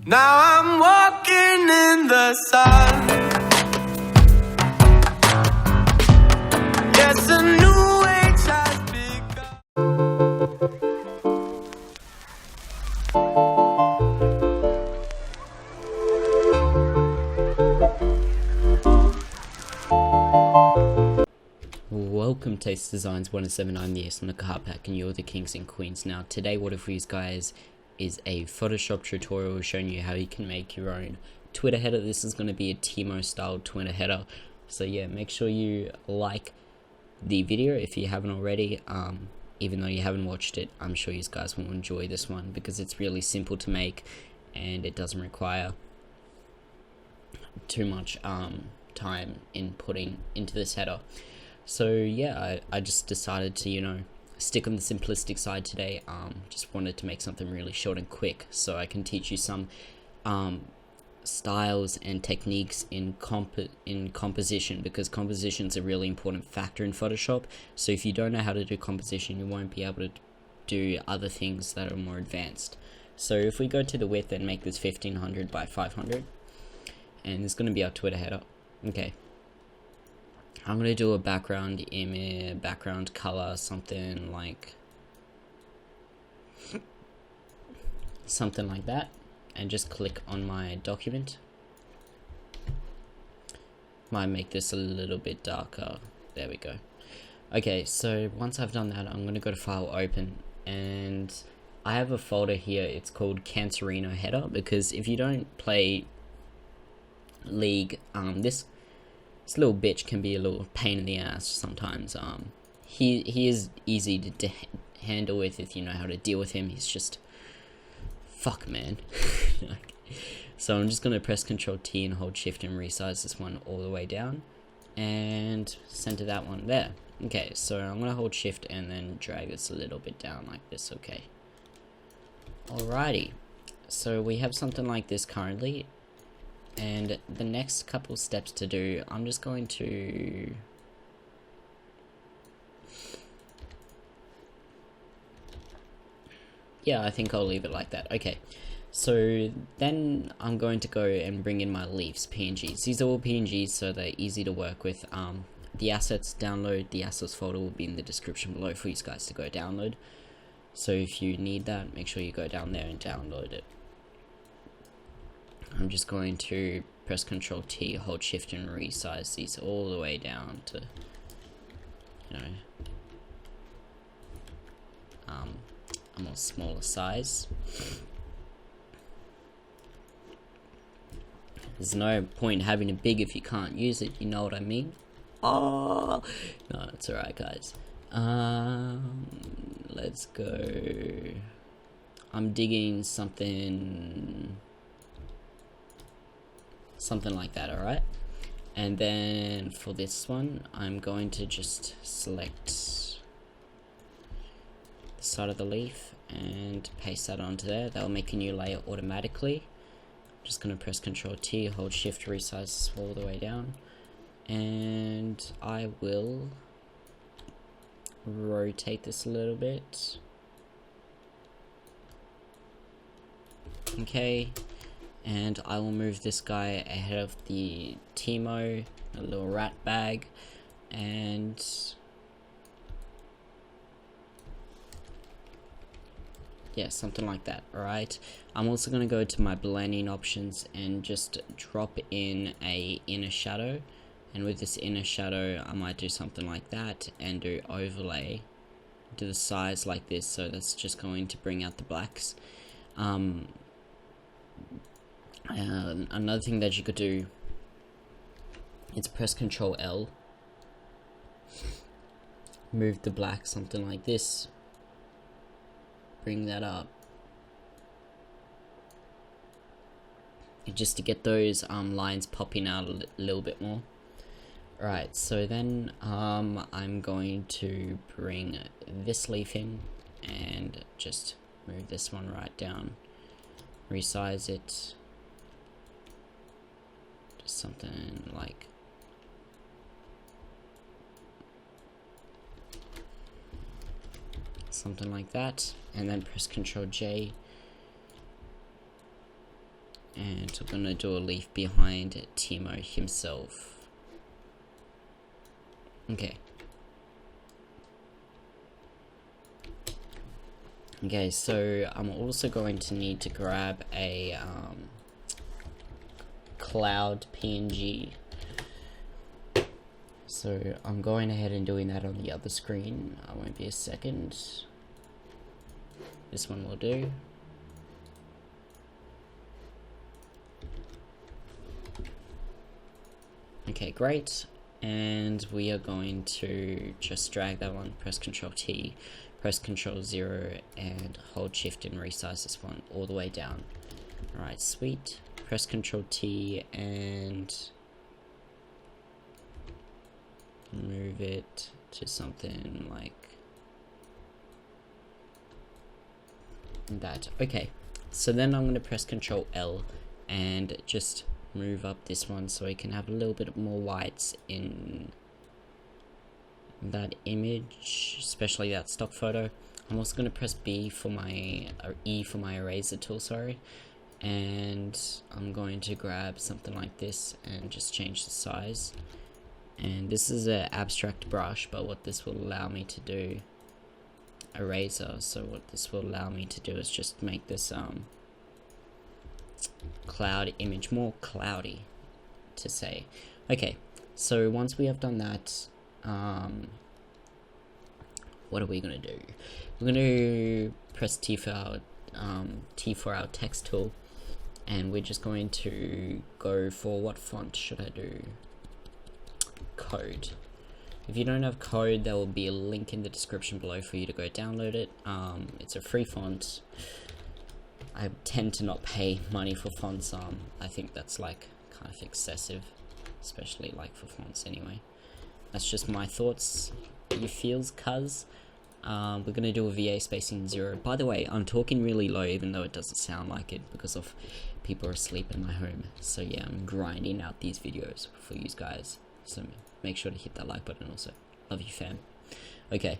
Now I'm walking in the sun. Yes, a new age has begun. Welcome to Taste Designs 107. I'm the AEST on the card pack and you're the kings and queens. Now today what for you guys is a Photoshop tutorial showing you how you can make your own Twitter header. This is going to be a Teemo style Twitter header. So yeah, make sure you like the video if you haven't already. Even though you haven't watched it, I'm sure you guys will enjoy this one because it's really simple to make and it doesn't require too much time in putting into this header. So yeah, I just decided to, stick on the simplistic side today. Just wanted to make something really short and quick so I can teach you some styles and techniques in composition, because composition is a really important factor in Photoshop. So if you don't know how to do composition, you won't be able to do other things that are more advanced. So if we go to the width and make this 1500 by 500, and it's going to be our Twitter header. Okay. I'm going to do a background image, background color, something like that, and just click on my document. Might make this a little bit darker. There we go. Okay, so once I've done that, I'm going to go to File, Open, and I have a folder here. It's called Cancerino Header, because if you don't play League, this little bitch can be a little pain in the ass sometimes. He is easy to handle with if you know how to deal with him. He's just fuck, man. So I'm just gonna press Ctrl T and hold Shift and resize this one all the way down and center that one there. Okay, so I'm gonna hold Shift and then drag this a little bit down like this. Okay, alrighty, so we have something like this currently. And the next couple steps to do, I'm just going to I think I'll leave it like that. Okay, so then I'm going to go and bring in my leaves PNGs. These are all PNGs, so they're easy to work with. The assets download, the assets folder will be in the description below for you guys to go download. So if you need that, make sure you go down there and download it. I'm just going to press Ctrl T, hold Shift and resize these all the way down to, a more smaller size. There's no point having it big if you can't use it, you know what I mean? Oh, no, it's alright guys. Let's go. I'm digging something like that, alright? And then for this one, I'm going to just select the side of the leaf and paste that onto there. That'll make a new layer automatically. I'm just going to press Ctrl T, hold Shift, resize this all the way down. And I will rotate this a little bit. Okay. And I will move this guy ahead of the Teemo, a little rat bag, and yeah, something like that. Alright, I'm also going to go to my blending options and just drop in a inner shadow, and with this inner shadow I might do something like that and do overlay to the size like this, so that's just going to bring out the blacks. Another thing that you could do is press Ctrl L, move the black, something like this, bring that up, just to get those lines popping out a little bit more. Right, so then I'm going to bring this leaf in and just move this one right down, resize it. Something like that, and then press Ctrl J And we're gonna do a leaf behind Teemo himself. Okay. Okay, so I'm also going to need to grab a cloud PNG. So I'm going ahead and doing that on the other screen. I won't be a second. This one will do. Okay, great. And we are going to just drag that one, press Ctrl T, press Ctrl 0, and hold Shift and resize this one all the way down. Alright, sweet. Press Ctrl T and move it to something like that. Okay, so then I'm going to press Ctrl L and just move up this one so we can have a little bit more whites in that image, especially that stock photo. I'm also going to press B for my E for my eraser tool, sorry, and I'm going to grab something like this and just change the size. And this is an abstract brush, but what this will allow me to do, eraser, so what this will allow me to do is just make this cloud image more cloudy to say. Okay, so once we have done that, what are we gonna do? We're gonna press T for our text tool, and we're just going to go for, what font should I do? Code. If you don't have code, there will be a link in the description below for you to go download it. It's a free font. I tend to not pay money for fonts. I think that's like kind of excessive, especially like for fonts anyway. That's just my thoughts. Your feels, cuz. We're gonna do a VA spacing 0. By the way, I'm talking really low even though it doesn't sound like it because of people are asleep in my home. So yeah, I'm grinding out these videos for you guys. So make sure to hit that like button also. Love you, fam. Okay,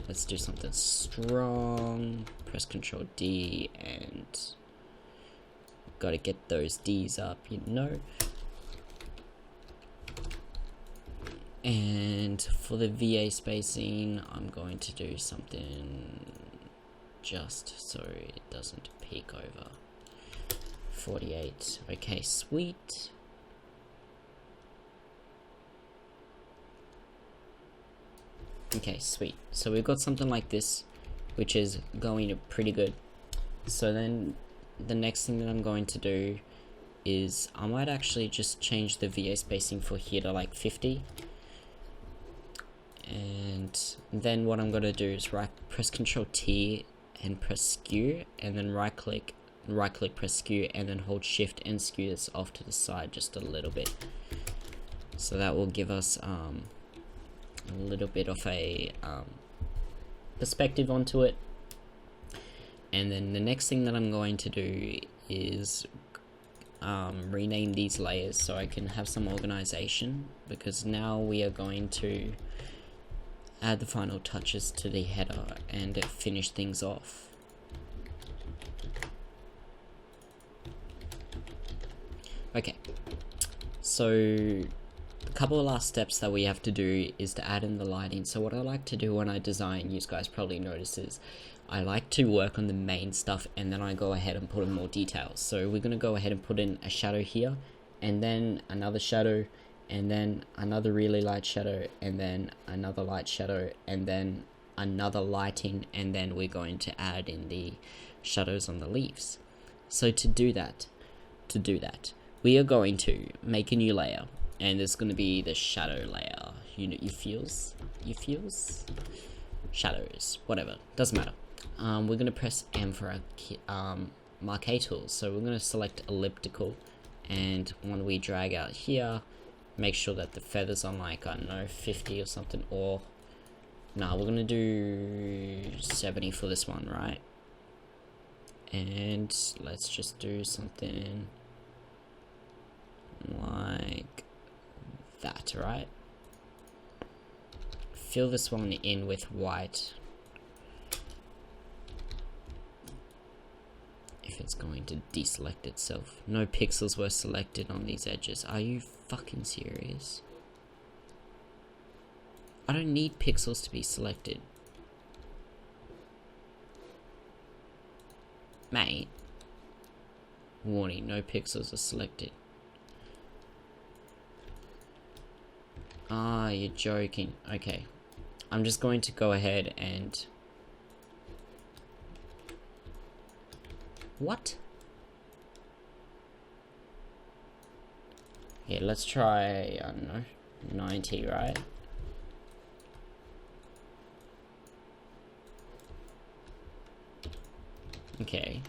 let's do something strong. Press Ctrl D and gotta get those D's up, you know. And for the VA spacing, I'm going to do something just so it doesn't peak over 48. Okay, sweet. Okay, sweet. So we've got something like this, which is going pretty good. So then the next thing that I'm going to do is I might actually just change the VA spacing for here to like 50. And then what I'm going to do is press Ctrl T and press skew, and then right click, press skew, and then hold Shift and skew this off to the side just a little bit. So that will give us a little bit of a perspective onto it. And then the next thing that I'm going to do is rename these layers so I can have some organization, because now we are going to add the final touches to the header and finish things off. Okay, so a couple of last steps that we have to do is to add in the lighting. So what I like to do when I design, you guys probably notice, is I like to work on the main stuff and then I go ahead and put in more details. So we're going to go ahead and put in a shadow here, and then another shadow, and then another really light shadow, and then another light shadow, and then another lighting, and then we're going to add in the shadows on the leaves. So to do that, we are going to make a new layer, and it's going to be the shadow layer. You know, your feels, shadows, whatever, doesn't matter. We're going to press M for our marquee tools. So we're going to select elliptical, and when we drag out here, make sure that the feathers on like, I don't know, 50 or something, or nah, we're gonna do 70 for this one, right? And let's just do something like that, right? Fill this one in with white. If if it's going to deselect itself. No pixels were selected on these edges. Are you fucking serious? I don't need pixels to be selected. Mate. Warning, no pixels are selected. Ah, you're joking. Okay. I'm just going to go ahead and... What? Yeah, let's try, I don't know, 90, right? Okay.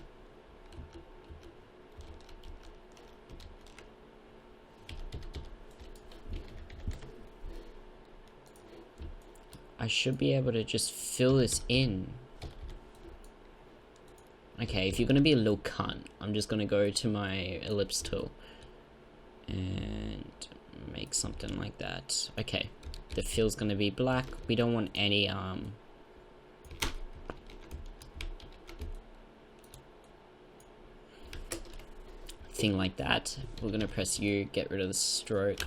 I should be able to just fill this in. Okay, if you're gonna be a little cunt, I'm just gonna go to my ellipse tool and make something like that. Okay, the fill's gonna be black. We don't want any thing like that. We're gonna press U, get rid of the stroke.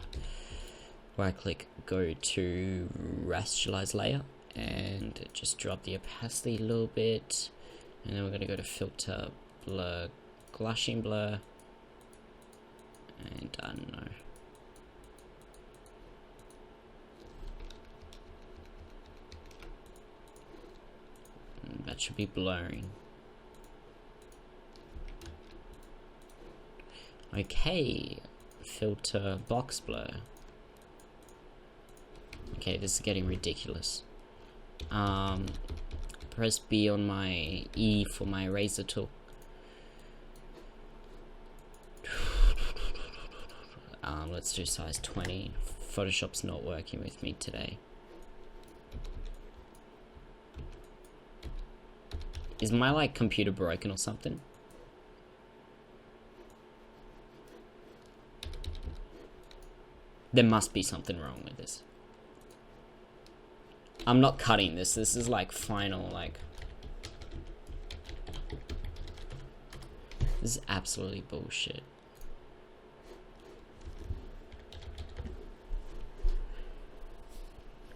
Right click, go to rasterlize layer and just drop the opacity a little bit, and then we're gonna go to filter, blur, Gaussian blur, and I don't know. That should be blurring. Okay, filter box blur. Okay, this is getting ridiculous. Press B on my E for my eraser tool. Let's do size 20. Photoshop's not working with me today. Is my like computer broken or something? There must be something wrong with this. I'm not cutting this. This is like final, like... This is absolutely bullshit.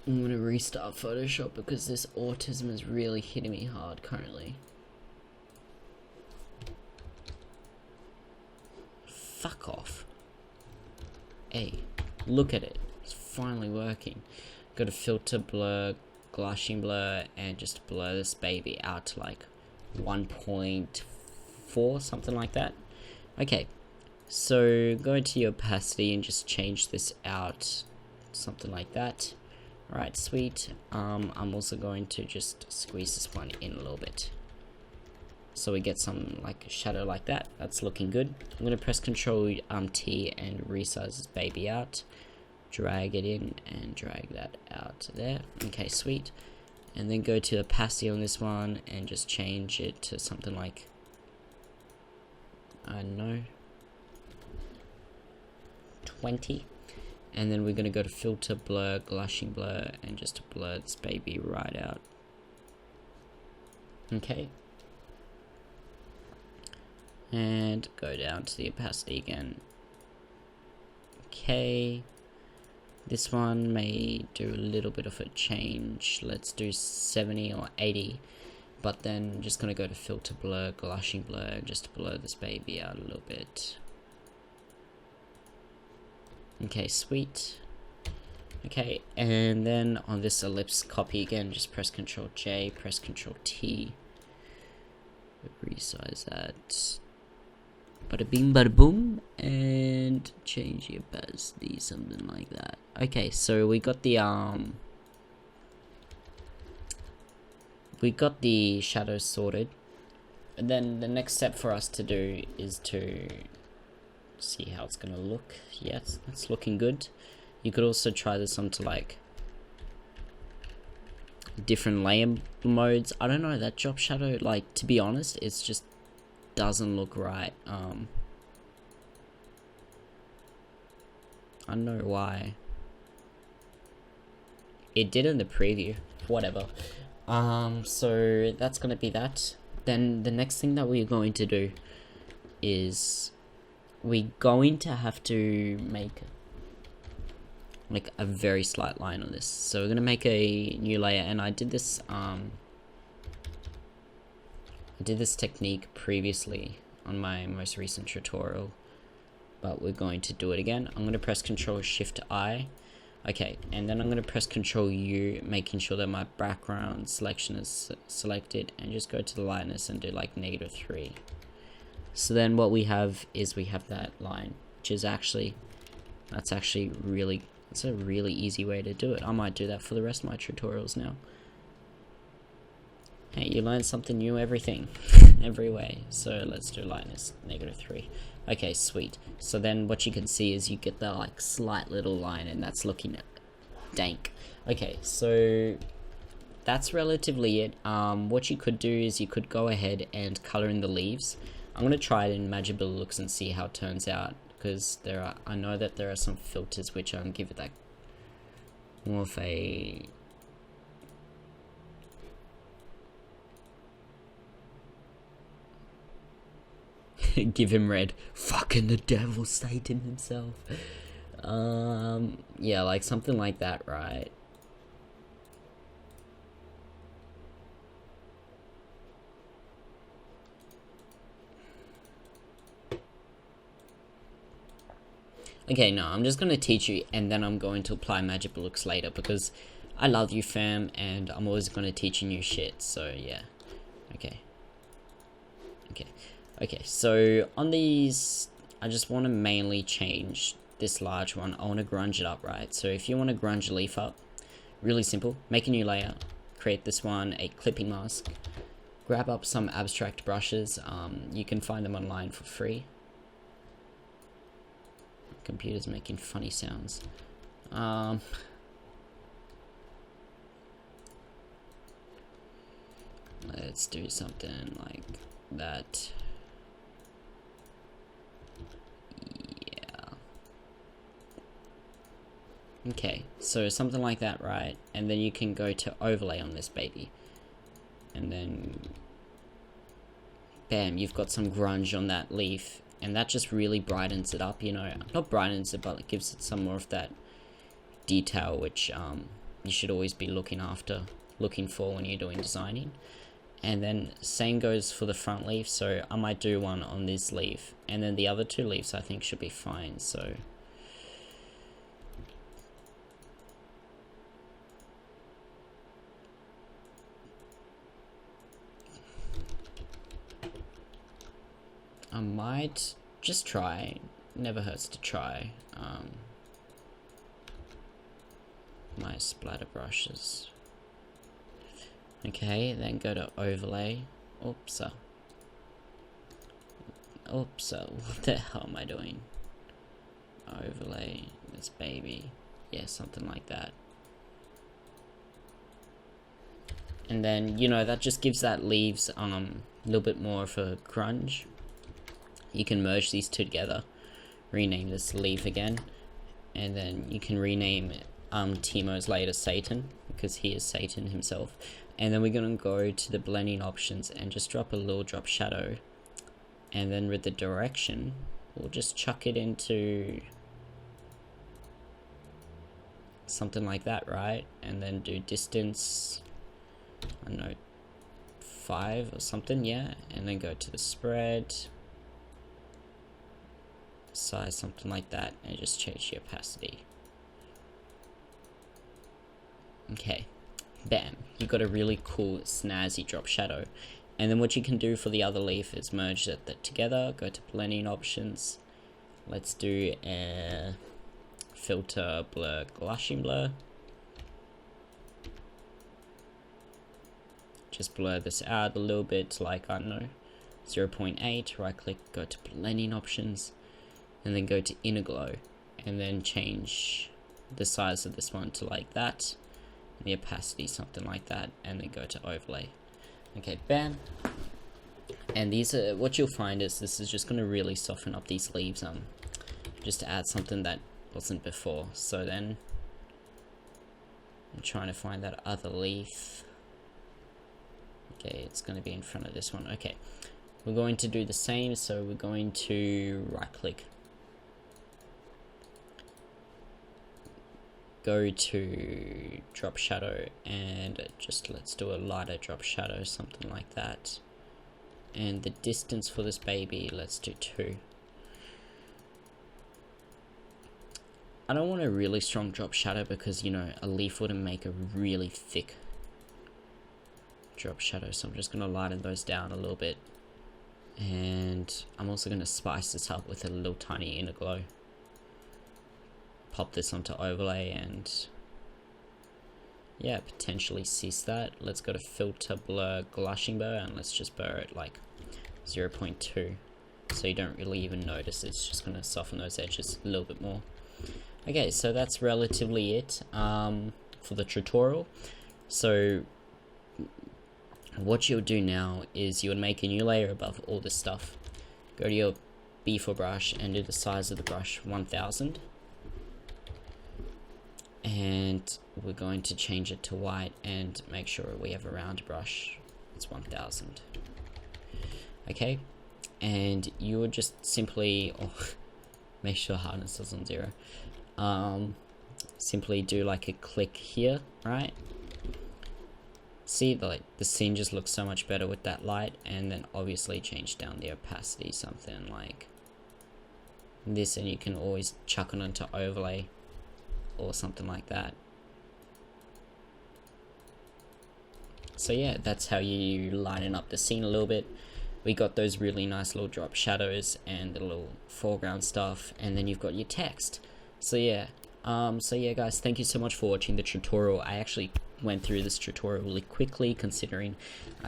I'm gonna restart Photoshop because this autism is really hitting me hard currently. Fuck off. Hey, look at it. It's finally working. Go to filter, blur, Gaussian blur, and just blur this baby out to like 1.4, something like that. Okay, so go to your opacity and just change this out, something like that. Alright, sweet. I'm also going to just squeeze this one in a little bit, so we get some like shadow like that. That's looking good. I'm gonna press Ctrl T and resize this baby out. Drag it in and drag that out there. Okay, sweet. And then go to the opacity on this one and just change it to something like, I don't know, 20. And then we're gonna go to filter, blur, Gaussian blur, and just blur this baby right out. Okay. And go down to the opacity again. Okay. This one may do a little bit of a change. Let's do 70 or 80. But then I'm just gonna go to filter, blur, Gaussian blur, and just blur this baby out a little bit. Okay, sweet. Okay, and then on this ellipse copy again, just press Ctrl J, press Ctrl T. Resize that. Bada bing, bada boom, and change the opacity, something like that. Okay, so we got the shadows sorted, and then the next step for us to do is to see how it's gonna look. Yes, it's looking good. You could also try this onto like different layer modes. I don't know, that drop shadow, like, to be honest, it's just doesn't look right. I don't know why. It did in the preview, whatever. So that's gonna be that. then the next thing that we're going to do is we're going to have to make like a very slight line on this. So we're gonna make a new layer, and I did this technique previously on my most recent tutorial, but we're going to do it again. I'm gonna press Ctrl Shift I. Okay, and then I'm going to press Ctrl U, making sure that my background selection is selected, and just go to the lightness and do like -3. So then what we have is we have that line, which is actually, it's a really easy way to do it. I might do that for the rest of my tutorials now. Hey, you learn something new every way. So let's do lightness -3. Okay, sweet. So then what you can see is you get the like slight little line, and that's looking dank. Okay, so that's relatively it. What you could do is you could go ahead and color in the leaves. I'm gonna try it in Magical Looks and see how it turns out, because I know that there are some filters which give it that more of a give him red. Fucking the devil, Satan himself. Yeah, like something like that, right? Okay, no, I'm just gonna teach you, and then I'm going to apply Magical Looks later, because I love you, fam, and I'm always gonna teach you new shit, so yeah. Okay, so on these, I just want to mainly change this large one. I want to grunge it up, right? So if you want to grunge a leaf up, really simple, make a new layer, create this one, a clipping mask, grab up some abstract brushes. You can find them online for free. Computer's making funny sounds. Let's do something like that. Okay, so something like that, right? And then you can go to overlay on this baby, and then bam, you've got some grunge on that leaf, and that just really brightens it up, you know. Not brightens it, but it gives it some more of that detail, which you should always be looking for when you're doing designing. And then same goes for the front leaf, so I might do one on this leaf, and then the other two leaves I think should be fine. So I might just try, never hurts to try. My splatter brushes. Okay, then go to overlay. Oops. What the hell am I doing? Overlay this baby. Yeah, something like that. And then, you know, that just gives that leaves a little bit more of a grunge. You can merge these two together, rename this leaf again, and then you can rename Teemo's later Satan, because he is Satan himself. And then we're gonna go to the blending options and just drop a little drop shadow, and then with the direction we'll just chuck it into something like that, right? And then do distance, I don't know, 5 or something, yeah. And then go to the spread, size, something like that, and just change the opacity. Okay, bam, you got a really cool snazzy drop shadow. And then what you can do for the other leaf is merge that together, go to blending options, let's do a filter blur, Gaussian blur. Just blur this out a little bit, like, I don't know, 0.8, right click, go to blending options, and then go to inner glow, and then change the size of this one to like that, and the opacity something like that, and then go to overlay. Okay, bam. And these are, what you'll find is this is just going to really soften up these leaves, just to add something that wasn't before. So then I'm trying to find that other leaf. Okay, it's going to be in front of this one. Okay, we're going to do the same. So we're going to right click, go to drop shadow, and just let's do a lighter drop shadow, something like that. And the distance for this baby, let's do 2. I don't want a really strong drop shadow because, you know, a leaf wouldn't make a really thick drop shadow, so I'm just going to lighten those down a little bit. And I'm also going to spice this up with a little tiny inner glow. Pop this onto overlay and yeah, potentially cease that. Let's go to filter, blur, glushing blur, and let's just blur it like 0.2, so you don't really even notice. It's just going to soften those edges a little bit more. Okay, so that's relatively it for the tutorial. So what you'll do now is you would make a new layer above all this stuff. Go to your B4 brush and do the size of the brush 1000. And we're going to change it to white and make sure we have a round brush. It's 1000. Okay, and you would just simply make sure hardness is on 0. Simply do like a click here, right? See, like the scene just looks so much better with that light, and then obviously change down the opacity, something like this, and you can always chuck it onto overlay or something like that. So yeah, that's how you lighten up the scene a little bit. We got those really nice little drop shadows and the little foreground stuff, and then you've got your text. So yeah, guys, thank you so much for watching the tutorial. I actually went through this tutorial really quickly considering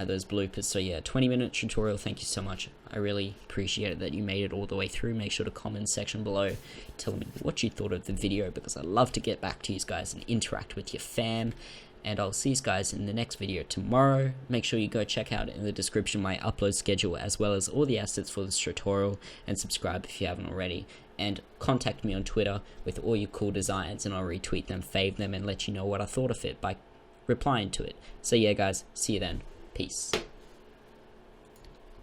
those bloopers. So yeah, 20-minute tutorial. Thank you so much. I really appreciate it that you made it all the way through. Make sure to comment section below, tell me what you thought of the video, because I love to get back to you guys and interact with your fam. And I'll see you guys in the next video tomorrow. Make sure you go check out in the description my upload schedule, as well as all the assets for this tutorial, and subscribe if you haven't already. And contact me on Twitter with all your cool designs, and I'll retweet them, fave them, and let you know what I thought of it by replying to it. So yeah, guys, see you then. Peace.